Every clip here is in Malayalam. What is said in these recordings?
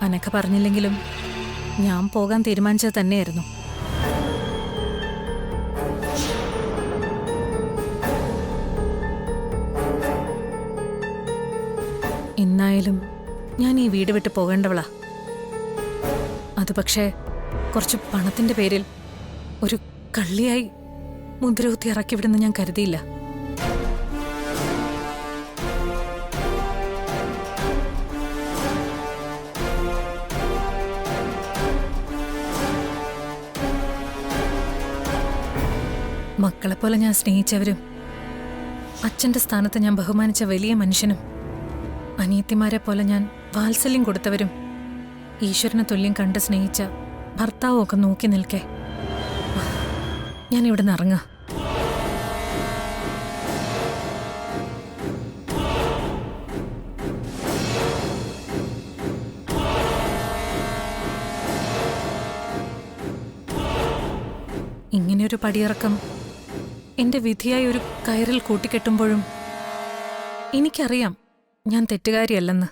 അനക്ക പറഞ്ഞില്ലെങ്കിലും ഞാൻ പോകാൻ തീരുമാനിച്ചത് തന്നെയായിരുന്നു. ഇന്നായാലും ഞാൻ ഈ വീട് വിട്ട് പോകേണ്ടവളാ. അത് പക്ഷേ കുറച്ച് പണത്തിന്റെ പേരിൽ ഒരു കള്ളിയായി മുദ്രകുത്തി ഇറക്കി വിടുന്ന ഞാൻ കരുതിയില്ല. മക്കളെപ്പോലെ ഞാൻ സ്നേഹിച്ചവരും അച്ഛന്റെ സ്ഥാനത്ത് ഞാൻ ബഹുമാനിച്ച വലിയ മനുഷ്യനും അനിയത്തിമാരെ പോലെ ഞാൻ വാത്സല്യം കൊടുത്തവരും ഈശ്വരനെ തുല്യം കണ്ട് സ്നേഹിച്ച ഭർത്താവും ഒക്കെ നോക്കി നിൽക്കെ ഞാൻ ഇവിടുന്ന് ഇറങ്ങാ. ഇങ്ങനെയൊരു പടിയിറക്കം എന്റെ വിധിയായി ഒരു കയറിൽ കൂട്ടിക്കെട്ടുമ്പോഴും എനിക്കറിയാം ഞാൻ തെറ്റുകാരിയല്ലെന്ന്.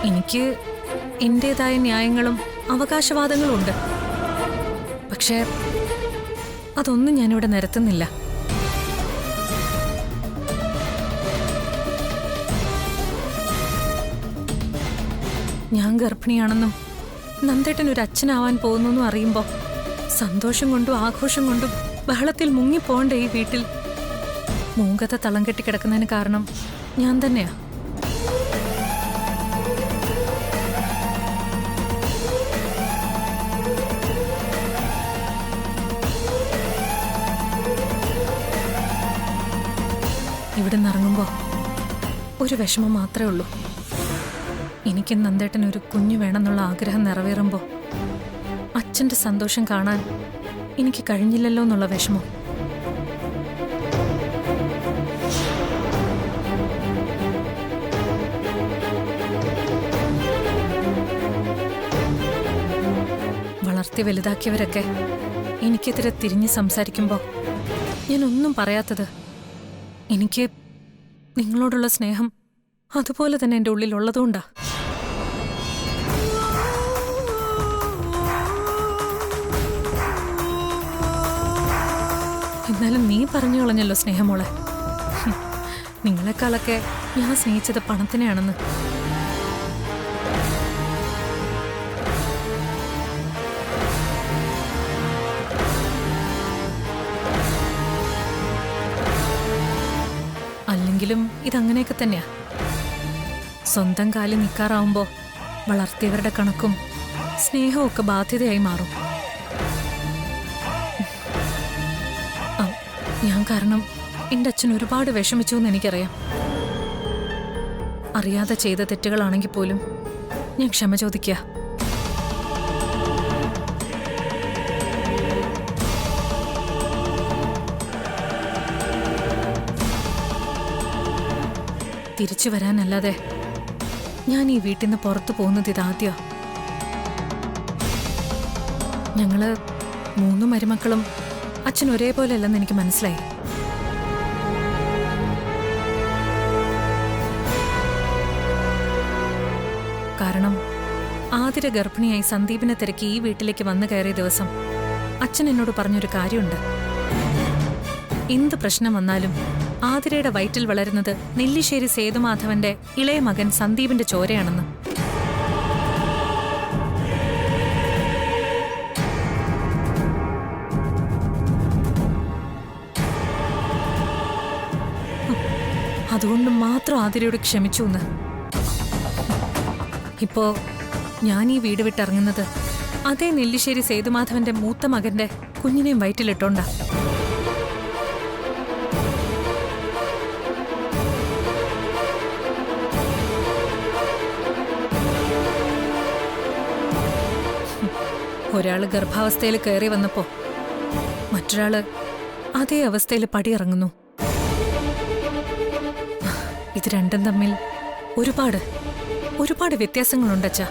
എനിക്ക് എന്റേതായ ന്യായങ്ങളും അവകാശവാദങ്ങളും ഉണ്ട്. പക്ഷേ അതൊന്നും ഞാനിവിടെ നിരത്തുന്നില്ല. ഞാൻ ഗർഭിണിയാണെന്നും നന്ദേട്ടൻ ഒരു അച്ഛനാവാൻ പോകുന്നെന്നും അറിയുമ്പോൾ സന്തോഷം കൊണ്ടും ആഘോഷം കൊണ്ടും ബഹളത്തിൽ മുങ്ങിപ്പോണ്ട ഈ വീട്ടിൽ മൂങ്കത തളം കെട്ടിക്കിടക്കുന്നതിന് കാരണം ഞാൻ തന്നെയാ. ഇവിടെ നിന്നിറങ്ങുമ്പോൾ ഒരു വിഷമം മാത്രമേ ഉള്ളൂ. എനിക്ക് നന്ദേട്ടൻ ഒരു കുഞ്ഞു വേണമെന്നുള്ള ആഗ്രഹം നിറവേറുമ്പോൾ അച്ഛൻ്റെ സന്തോഷം കാണാൻ എനിക്ക് കഴിഞ്ഞില്ലല്ലോ എന്നുള്ള വിഷമം. വളർത്തി വലുതാക്കിയവരൊക്കെ എനിക്കെതിരെ തിരിഞ്ഞ് സംസാരിക്കുമ്പോൾ ഞാനൊന്നും പറയാത്തത് എനിക്ക് നിങ്ങളോടുള്ള സ്നേഹം അതുപോലെ തന്നെ എൻ്റെ ഉള്ളിൽ ഉള്ളതുകൊണ്ടാ. എന്നാലും നീ പറഞ്ഞു കളഞ്ഞല്ലോ സ്നേഹമോളെ, നിങ്ങളെക്കാളൊക്കെ ഞാൻ സ്നേഹിച്ചത് പണത്തിനെയാണെന്ന്. അല്ലെങ്കിലും ഇതങ്ങനെയൊക്കെ തന്നെയാ. സ്വന്തം കാലിൽ നിൽക്കാറാവുമ്പോൾ വളർത്തിയവരുടെ കണക്കും സ്നേഹവും ഒക്കെ ബാധ്യതയായി മാറും. ഞാൻ കാരണം എൻ്റെ അച്ഛൻ ഒരുപാട് വിഷമിച്ചു എന്ന് എനിക്കറിയാം. അറിയാതെ ചെയ്ത തെറ്റുകളാണെങ്കിൽ പോലും ഞാൻ ക്ഷമ ചോദിക്കുക. തിരിച്ചു വരാനല്ലാതെ ഞാൻ ഈ വീട്ടിൽ നിന്ന് പുറത്തു പോകുന്നത് ഇതാദ്യം. ഞങ്ങള് 3 മരുമക്കളും അച്ഛൻ ഒരേപോലെ അല്ലെന്ന് എനിക്ക് മനസ്സിലായി. കാരണം ആതിര ഗർഭിണിയായി സന്ദീപിനെ തിരക്കി ഈ വീട്ടിലേക്ക് വന്നു കയറിയ ദിവസം അച്ഛൻ എന്നോട് പറഞ്ഞൊരു കാര്യമുണ്ട്. എന്ത് പ്രശ്നം വന്നാലും ആതിരയുടെ വയറ്റിൽ വളരുന്നത് നെല്ലിശ്ശേരി സേതുമാധവന്റെ ഇളയ മകൻ സന്ദീപിന്റെ ചോരയാണെന്ന്. അതുകൊണ്ട് മാത്രം ആതിരയോട് ക്ഷമിച്ചു എന്ന്. ഇപ്പോ ഞാൻ ഈ വീട് വിട്ടിറങ്ങുന്നത് അതേ നെല്ലിശ്ശേരി സേതുമാധവന്റെ മൂത്ത മകന്റെ കുഞ്ഞിനെയും വയറ്റിലിട്ടോണ്ടാ. ഒരാള് ഗർഭാവസ്ഥയിൽ കയറി വന്നപ്പോ മറ്റൊരാള് അതേ അവസ്ഥയിൽ പടിയിറങ്ങുന്നു. ഇത് രണ്ടും തമ്മിൽ ഒരുപാട് ഒരുപാട് വ്യത്യാസങ്ങളുണ്ടച്ചാ.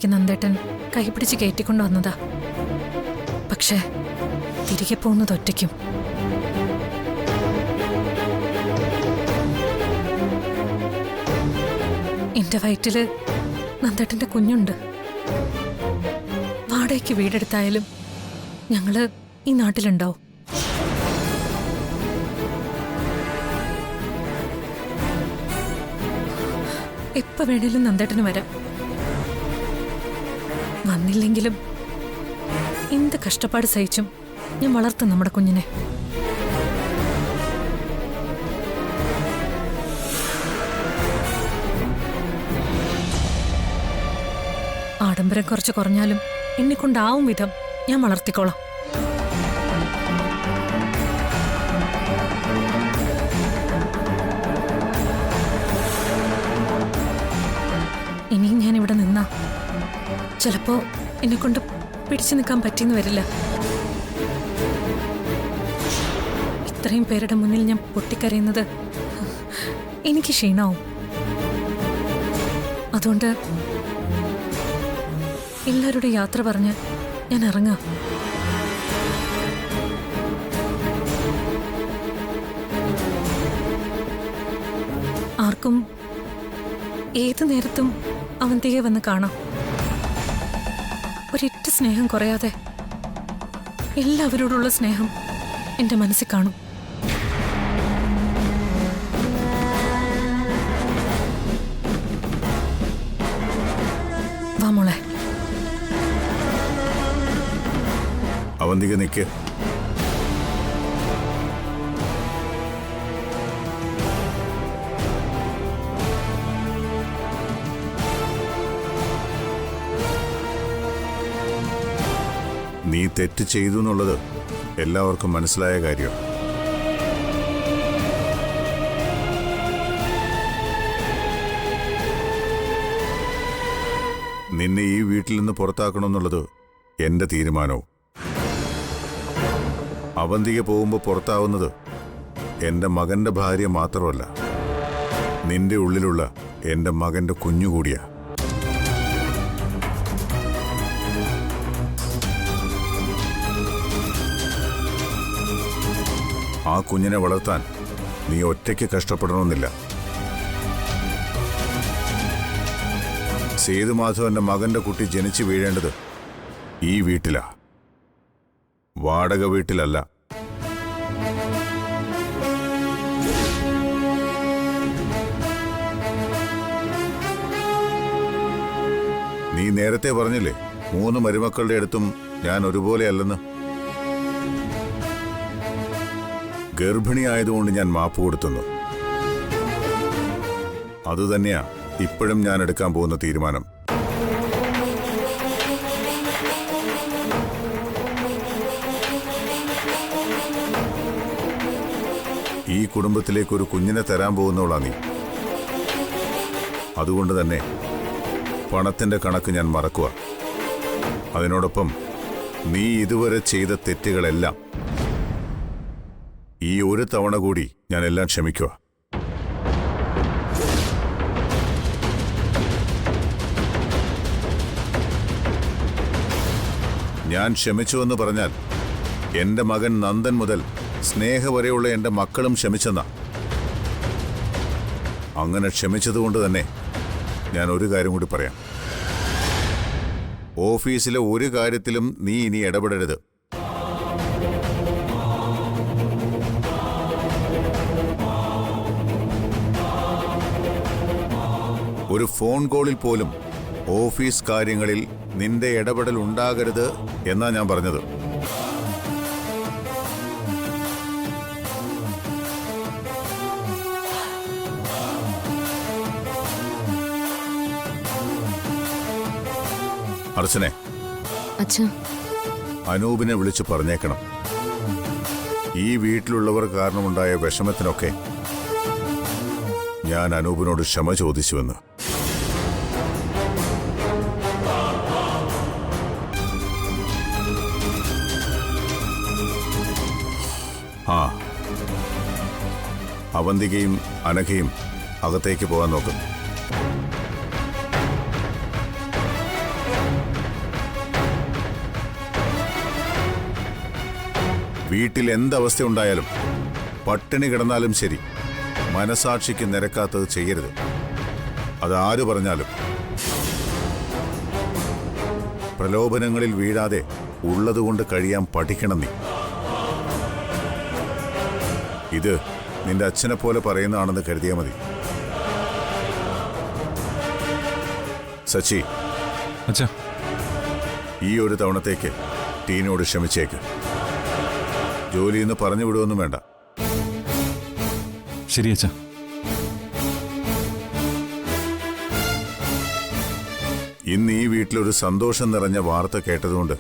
വീട്ടിലേക്ക് നന്ദേട്ടൻ കൈപിടിച്ച് കയറ്റിക്കൊണ്ടു വന്നതാ. പക്ഷേ തിരികെ പോകുന്നത് ഒറ്റയ്ക്കും. എന്റെ വയറ്റില് നന്ദേട്ടന്റെ കുഞ്ഞുണ്ട്. വാടകയ്ക്ക് വീടെടുത്തായാലും ഞങ്ങള് ഈ നാട്ടിലുണ്ടാവും. എപ്പോ വേണേലും നന്ദേട്ടന് വരാം. വന്നില്ലെങ്കിലും എന്ത് കഷ്ടപ്പാട് സഹിച്ചും ഞാൻ വളർത്തും നമ്മുടെ കുഞ്ഞിനെ. ആഡംബരം കുറച്ച് കുറഞ്ഞാലും എന്നെക്കൊണ്ടാവും വിധം ഞാൻ വളർത്തിക്കോളാം. ഇനിയും ഞാൻ ഇവിടെ നിന്നാ ചിലപ്പോ എന്നെക്കൊണ്ട് പിടിച്ചു നിൽക്കാൻ പറ്റിയെന്ന് വരില്ല. ഇത്രയും പേരുടെ മുന്നിൽ ഞാൻ പൊട്ടിക്കരയുന്നത് എനിക്ക് ക്ഷീണാവും. അതുകൊണ്ട് എല്ലാവരുടെ യാത്ര പറഞ്ഞ് ഞാൻ ഇറങ്ങാം. ആർക്കും ഏതു നേരത്തും അവന്തിയെ വന്ന് കാണാം. ഒരിറ്റ സ്നേഹം കുറയാതെ എല്ലാവരോടുള്ള സ്നേഹം എന്റെ മനസ്സിൽ കാണും. വാ മോളെ. അവന്തിക നിക്ക്. നീ തെറ്റ് ചെയ്തു എന്നുള്ളത് എല്ലാവർക്കും മനസ്സിലായ കാര്യം. നിന്നെ ഈ വീട്ടിൽ നിന്ന് പുറത്താക്കണമെന്നുള്ളത് എന്റെ തീരുമാനവും. അവന്തിക പോകുമ്പോൾ പുറത്താവുന്നത് എന്റെ മകന്റെ ഭാര്യ മാത്രമല്ല, നിന്റെ ഉള്ളിലുള്ള എന്റെ മകന്റെ കുഞ്ഞുകൂടിയാ. ആ കുഞ്ഞിനെ വളർത്താൻ നീ ഒറ്റയ്ക്ക് കഷ്ടപ്പെടണമെന്നില്ല. സേതുമാധവന്റെ മകന്റെ കുട്ടി ജനിച്ചു വീഴേണ്ടത് ഈ വീട്ടിലാ, വാടക വീട്ടിലല്ല. നീ നേരത്തെ പറഞ്ഞില്ലേ 3 മരുമക്കളുടെ അടുത്തും ഞാൻ ഒരുപോലെയല്ലെന്ന്. ഗർഭിണിയായതുകൊണ്ട് ഞാൻ മാപ്പ് കൊടുത്തുന്നു. അതുതന്നെയാ ഇപ്പോഴും ഞാൻ എടുക്കാൻ പോകുന്ന തീരുമാനം. ഈ കുടുംബത്തിലേക്ക് ഒരു കുഞ്ഞിനെ തരാൻ പോകുന്നവളാ നീ. അതുകൊണ്ട് തന്നെ പണത്തിന്റെ കണക്ക് ഞാൻ മറക്കുക. അതിനോടൊപ്പം നീ ഇതുവരെ ചെയ്ത തെറ്റുകളെല്ലാം ഈ ഒരു തവണ കൂടി ഞാൻ എല്ലാം ക്ഷമിക്കുക. ഞാൻ ക്ഷമിച്ചുവെന്ന് പറഞ്ഞാൽ എന്റെ മകൻ നന്ദൻ മുതൽ സ്നേഹ വരെയുള്ള എന്റെ മക്കളും ക്ഷമിച്ചെന്നാ. അങ്ങനെ ക്ഷമിച്ചതുകൊണ്ട് തന്നെ ഞാൻ ഒരു കാര്യം കൂടി പറയാം. ഓഫീസിലെ ഒരു കാര്യത്തിലും നീ ഇനി ഇടപെടരുത്. ഒരു ഫോൺ കോളിൽ പോലും ഓഫീസ് കാര്യങ്ങളിൽ നിന്റെ ഇടപെടൽ ഉണ്ടാകരുത് എന്നാ ഞാൻ പറഞ്ഞത്. അർച്ചനെ, അനൂപിനെ വിളിച്ചു പറഞ്ഞേക്കണം, ഈ വീട്ടിലുള്ളവർ കാരണമുണ്ടായ വിഷമത്തിനൊക്കെ ഞാൻ അനൂപിനോട് ക്ഷമ ചോദിച്ചുവെന്ന്. ആ, അവന്തികയും അനഘയും അകത്തേക്ക് പോകാൻ നോക്കും. വീട്ടിൽ എന്തവസ്ഥ ഉണ്ടായാലും പട്ടിണി കിടന്നാലും ശരി, മനസാക്ഷിക്ക് നിരക്കാത്തത് ചെയ്യരുത്. അതാര് പറഞ്ഞാലും. പ്രലോഭനങ്ങളിൽ വീഴാതെ ഉള്ളതുകൊണ്ട് കഴിയാൻ പഠിക്കണം നീ. ഇത് നിന്റെ അച്ഛനെ പോലെ പറയുന്നതാണെന്ന് കരുതിയാൽ മതി. സച്ചി, അച്ഛാ, ഈ ഒരു തവണത്തേക്ക് ടീനോട് ക്ഷമിച്ചേക്ക്. ജോലിന്ന് പറഞ്ഞു വിടുവൊന്നും വേണ്ട. ശരി അച്ഛാ. ഇന്ന് ഈ വീട്ടിലൊരു സന്തോഷം നിറഞ്ഞ വാർത്ത കേട്ടതുകൊണ്ട്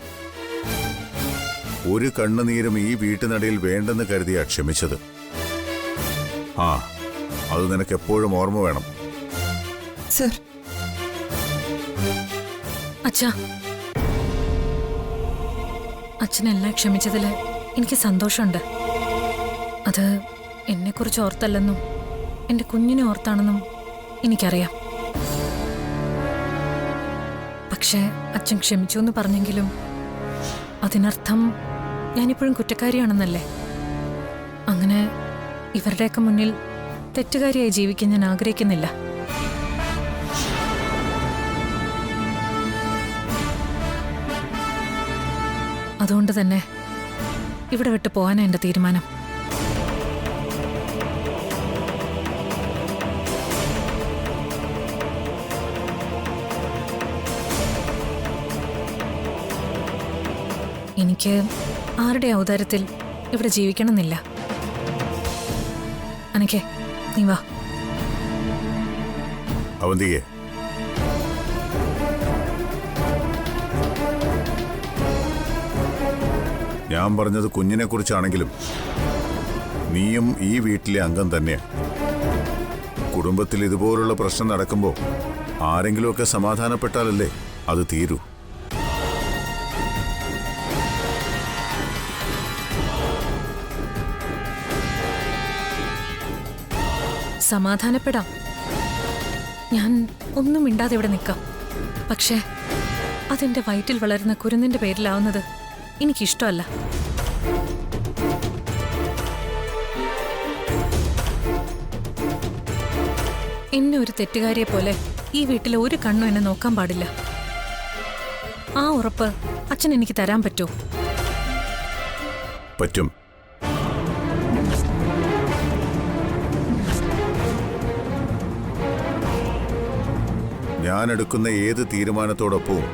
ഒരു കണ്ണുനീരും ഈ വീട്ടിനടയിൽ വേണ്ടെന്ന് കരുതിയാ ക്ഷമിച്ചത്. ആ, അത് നിനക്ക് എപ്പോഴും ഓർമ്മ വേണം. സർ, അച്ഛാ, അച്ഛനെല്ലാം ക്ഷമിച്ചതില് എനിക്ക് സന്തോഷമുണ്ട്. അത് എന്നെക്കുറിച്ച് ഓർത്തല്ലെന്നും എൻ്റെ കുഞ്ഞിനെ ഓർത്താണെന്നും എനിക്കറിയാം. പക്ഷേ അച്ഛൻ ക്ഷമിച്ചു എന്ന് പറഞ്ഞെങ്കിലും അതിനർത്ഥം ഞാനിപ്പോഴും കുറ്റക്കാരിയാണെന്നല്ലേ? അങ്ങനെ ഇവരുടെയൊക്കെ മുന്നിൽ തെറ്റുകാരിയായി ജീവിക്കാൻ ഞാൻ ആഗ്രഹിക്കുന്നില്ല. അതുകൊണ്ട് തന്നെ ഇവിടെ വിട്ടു പോകാനാണ് എൻ്റെ തീരുമാനം. എനിക്ക് ആരുടെ ഔദാര്യത്തിൽ ഇവിടെ ജീവിക്കണമെന്നില്ല. അനക്കേ, നീ വാ. അവന്തികെ, ഞാൻ പറഞ്ഞത് കുഞ്ഞിനെ കുറിച്ചാണെങ്കിലും നീയും ഈ വീട്ടിലെ അംഗം തന്നെയാണ്. കുടുംബത്തിൽ ഇതുപോലുള്ള പ്രശ്നം നടക്കുമ്പോൾ ആരെങ്കിലുമൊക്കെ സമാധാനപ്പെട്ടാലല്ലേ അത് തീരൂ. സമാധാനപ്പെടാം. ഞാൻ ഒന്നും മിണ്ടാതെ ഇവിടെ നിൽക്കാം. പക്ഷേ അതെന്റെ വയറ്റിൽ വളരുന്ന കുരുന്നിന്റെ പേരിലാവുന്നത് എനിക്കിഷ്ടമല്ല. എന്നെ ഒരു തെറ്റുകാരിയെ പോലെ ഈ വീട്ടിലെ ഒരു കണ്ണും എന്നെ നോക്കാൻ പാടില്ല. ആ ഉറപ്പ് അച്ഛൻ എനിക്ക് തരാൻ പറ്റുമോ? പറ്റും. ഞാൻ എടുക്കുന്ന ഏത് തീരുമാനത്തോടൊപ്പവും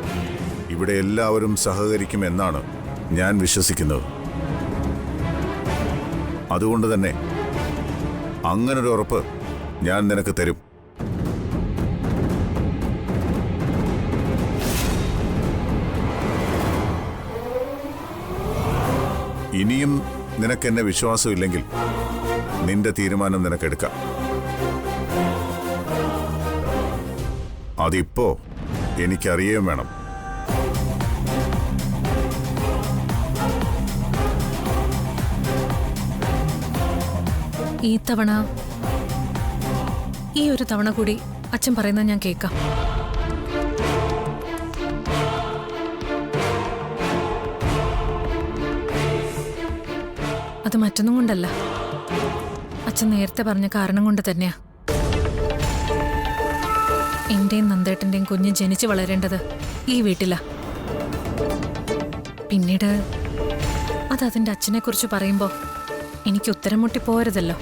ഇവിടെ എല്ലാവരും സഹകരിക്കുമെന്നാണ് ഞാൻ വിശ്വസിക്കുന്നത്. അതുകൊണ്ട് തന്നെ അങ്ങനൊരു ഉറപ്പ് ഞാൻ നിനക്ക് തരും. ഇനിയും നിനക്കെന്നെ വിശ്വാസമില്ലെങ്കിൽ നിന്റെ തീരുമാനം നിനക്കെടുക്കാം. അതിപ്പോ എനിക്കറിയുകയും വേണം. ഈ തവണ, ഈ ഒരു തവണ കൂടി അച്ഛൻ പറയുന്നത് ഞാൻ കേൾക്കാം. അത് മറ്റൊന്നും കൊണ്ടല്ല, അച്ഛൻ നേരത്തെ പറഞ്ഞ കാരണം കൊണ്ട് തന്നെയാ. എന്റെയും നന്ദേട്ടന്റെയും കുഞ്ഞ് ജനിച്ചു വളരേണ്ടത് ഈ വീട്ടിലാ. പിന്നീട് അത് അതിന്റെ അച്ഛനെ കുറിച്ച് പറയുമ്പോ എനിക്ക് ഉത്തരം മുട്ടി പോരുതല്ലോ.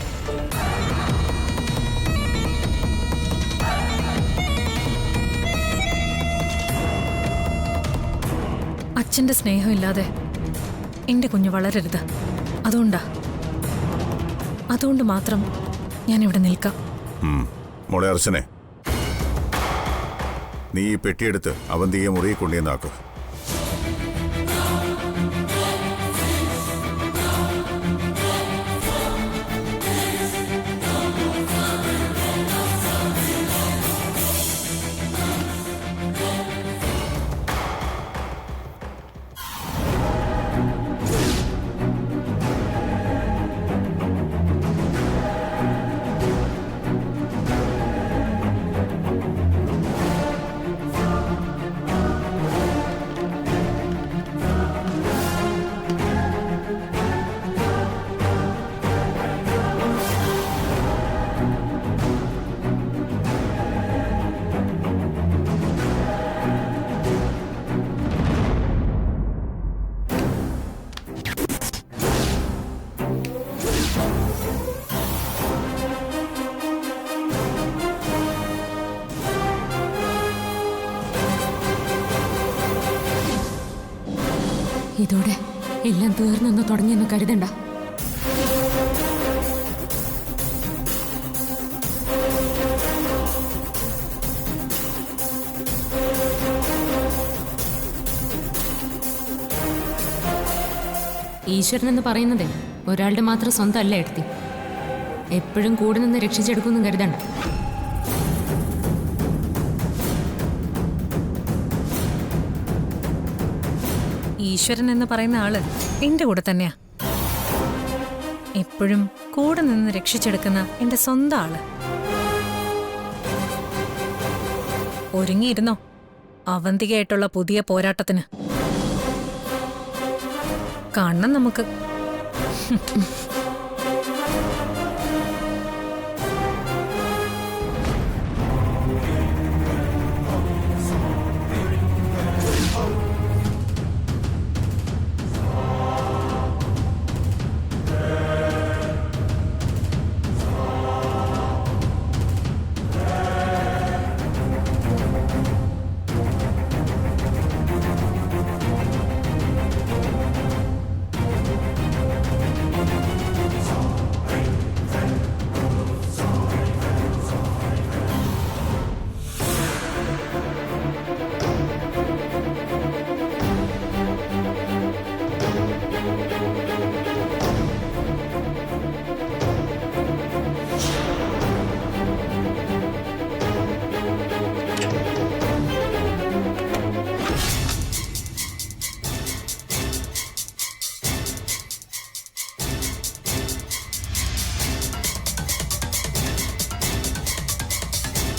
അച്ഛന്റെ സ്നേഹമില്ലാതെ എന്റെ കുഞ്ഞ് വളരരുത്. അതുകൊണ്ട് മാത്രം ഞാൻ ഇവിടെ നിൽക്കാം. മോളെ അർച്ചനെ, നീ ഈ പെട്ടിയെടുത്ത് അവന്തിയെ മുറിയിൽ കൊണ്ടുവന്നാക്ക്. എല്ലാം തീർന്നെന്ന് തുടങ്ങിയെന്ന് കരുതണ്ട. ഈശ്വരൻ എന്ന് പറയുന്നതേ ഒരാളുടെ മാത്രം സ്വന്തം അല്ല എടുത്തി. എപ്പോഴും കൂടെ നിന്ന് രക്ഷിച്ചെടുക്കുമെന്നും കരുതണ്ട. ഈശ്വരൻ എന്ന് പറയുന്ന ആള് എന്റെ കൂടെ തന്നെയാ. എപ്പോഴും കൂടെ നിന്ന് രക്ഷിച്ചെടുക്കുന്ന എന്റെ സ്വന്തം ആള്. ഒരുങ്ങിയിരുന്നോ അവന്തികയായിട്ടുള്ള പുതിയ പോരാട്ടത്തിന്. കാണണം നമുക്ക്.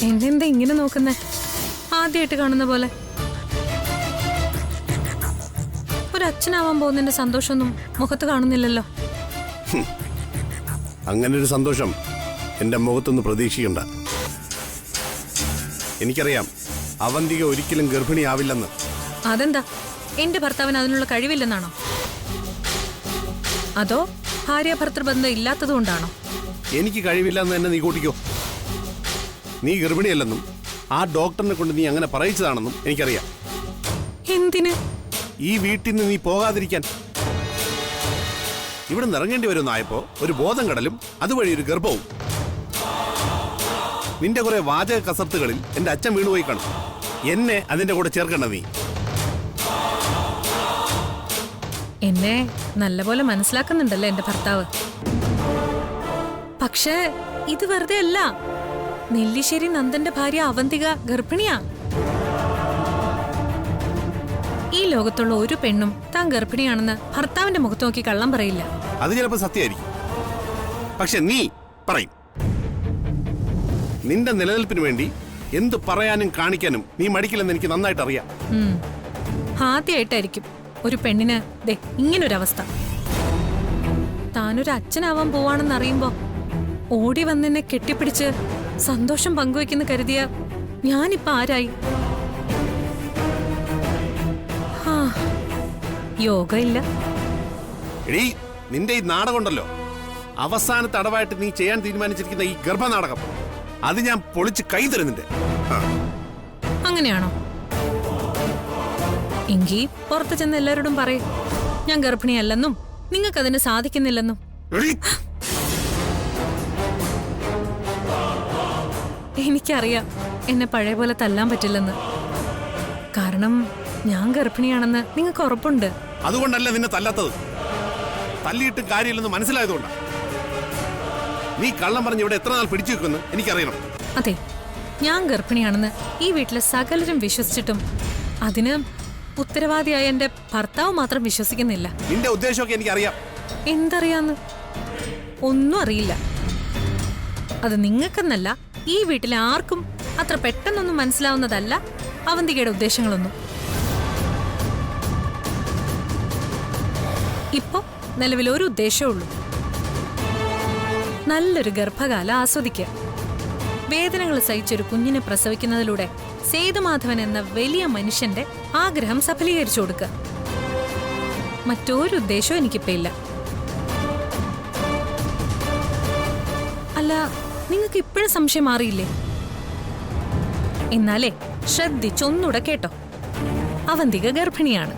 എന്നെന്താ ഇങ്ങനെ നോക്കുന്നേ? ആദ്യമായിട്ട് കാണുന്ന പോലെ. ഒരച്ഛനാവാൻ പോകുന്നതിന്റെ സന്തോഷമൊന്നും മുഖത്ത് കാണുന്നില്ലല്ലോ. അങ്ങനൊരു സന്തോഷം എന്റെ മുഖത്തൊന്ന് പ്രതീക്ഷിക്കണ്ട. എനിക്കറിയാം അവന്തിക ഒരിക്കലും ഗർഭിണിയാവില്ലെന്ന്. അതെന്താ? എന്റെ ഭർത്താവിന് അതിനുള്ള കഴിവില്ലെന്നാണോ? അതോ ഭാര്യ ഭർത്തൃബന്ധം ഇല്ലാത്തതുകൊണ്ടാണോ? എനിക്ക് കഴിവില്ലെന്ന് തന്നെ നീ കൂട്ടിക്കോ. നീ ഗർഭിണിയല്ലെന്നും ആ ഡോക്ടറിനെ കൊണ്ട് നീ അങ്ങനെ പറയിച്ചതാണെന്നും എനിക്കറിയാം. എന്തിന്? ഈ വീട്ടിൽ നിന്ന് നീ പോകാതിരിക്കാൻ. ഇവിടെ നിന്ന് ഇറങ്ങേണ്ടി വരുന്നായപ്പോ ഒരു ബോധം കടലും അതുവഴി ഒരു ഗർഭവും. നിന്റെ കുറെ വാചക കസർത്തുകളിൽ എന്റെ അച്ഛൻ വീണുപോയി കാണും. എന്നെ അതിന്റെ കൂടെ ചേർക്കണ്ട നീ. എന്നെ നല്ലപോലെ മനസ്സിലാക്കുന്നുണ്ടല്ലോ എന്റെ ഭർത്താവ്. പക്ഷേ ഇത് വെറുതെ അല്ല. നെല്ലിശ്ശേരി നന്ദന്റെ ഭാര്യ അവന്തിക ഗർഭിണിയാ. ഈ ലോകത്തുള്ള ഒരു പെണ്ണും താൻ ഗർഭിണിയാണെന്ന് ഭർത്താവിന്റെ മുഖത്ത് നോക്കി കള്ളം പറയില്ല. അത് ചിലപ്പോൾ സത്യമായിരിക്കും. പക്ഷെ നീ പറയും. നിന്റെ നിലനിൽപ്പിന് വേണ്ടി എന്ത് പറയാനും കാണിക്കാനും നീ മടിക്കില്ലെന്ന് എനിക്ക് നന്നായിട്ട് അറിയാം. ആദ്യമായിട്ടായിരിക്കും ഒരു പെണ്ണിന് ദേ ഇങ്ങനൊരവസ്ഥ. താനൊരു അച്ഛനാവാൻ പോവാണെന്ന് അറിയുമ്പോ ഓടി വന്നെന്നെ കെട്ടിപ്പിടിച്ച് സന്തോഷം പങ്കുവെക്കുന്ന കരുതിയ ഞാനിപ്പോ ആരായി? യോഗ ഇല്ല. എടീ, നിന്റെ ഈ നാടകമുണ്ടല്ലോ, അവസാനത്തെ അടവായിട്ട് നീ ചെയ്യാൻ തീരുമാനിച്ചിരിക്കുന്ന ഈ ഗർഭനാടകം, അത് ഞാൻ പൊളിച്ച് കൈ തരുന്നുണ്ട്. അങ്ങനെയാണോ? എങ്കി പുറത്ത് ചെന്ന് എല്ലാവരോടും പറയും ഞാൻ ഗർഭിണിയല്ലെന്നും നിങ്ങൾക്കതിന് സാധിക്കുന്നില്ലെന്നും. എനിക്കറിയാം എന്നെ പഴയ പോലെ തല്ലാൻ പറ്റില്ലെന്ന്. കാരണം ഞാൻ ഗർഭിണിയാണെന്ന് നിങ്ങൾക്ക് ഉറപ്പുണ്ട്. അതുകൊണ്ടല്ല നിന്നെ തല്ലാത്തത്. തല്ലിയിട്ട് കാര്യമില്ലെന്ന് മനസ്സിലായതുകൊണ്ടാ. നീ കള്ളം പറഞ്ഞ് ഇവിടെ എത്ര നാൾ പിടിച്ചു വെക്കുമെന്ന് എനിക്കറിയണം. അതെ, ഞാൻ ഗർഭിണിയാണെന്ന് ഈ വീട്ടിലെ സകലരും വിശ്വസിച്ചിട്ടും അതിന് ഉത്തരവാദിയായ എന്റെ ഭർത്താവ് മാത്രം വിശ്വസിക്കുന്നില്ല. നിന്റെ ഉദ്ദേശമൊക്കെ എനിക്കറിയാം. എന്തറിയാന്ന്? ഒന്നും അറിയില്ല. അത് നിങ്ങൾക്കെന്നല്ല, ഈ വീട്ടിലെ ആർക്കും അത്ര പെട്ടെന്നൊന്നും മനസ്സിലാവുന്നതല്ല അവന്തികയുടെ ഉദ്ദേശങ്ങളൊന്നും. ഇപ്പൊ നിലവിൽ ഒരു ഉദ്ദേശമേ ഉള്ളൂ. നല്ലൊരു ഗർഭകാലം ആസ്വദിക്കുക. വേദനകൾ സഹിച്ചൊരു കുഞ്ഞിനെ പ്രസവിക്കുന്നതിലൂടെ സേതുമാധവൻ എന്ന വലിയ മനുഷ്യന്റെ ആഗ്രഹം സഫലീകരിച്ചു കൊടുക്കുക. മറ്റൊരു ഉദ്ദേശവും എനിക്കിപ്പോ ഇല്ല. അല്ല, നിങ്ങൾക്ക് ഇപ്പോഴും സംശയം മാറിയില്ലേ? എന്നാലേ ശ്രദ്ധിച്ചൊന്നുകൂടെ കേട്ടോ. അവന്തിക ഗർഭിണിയാണ്.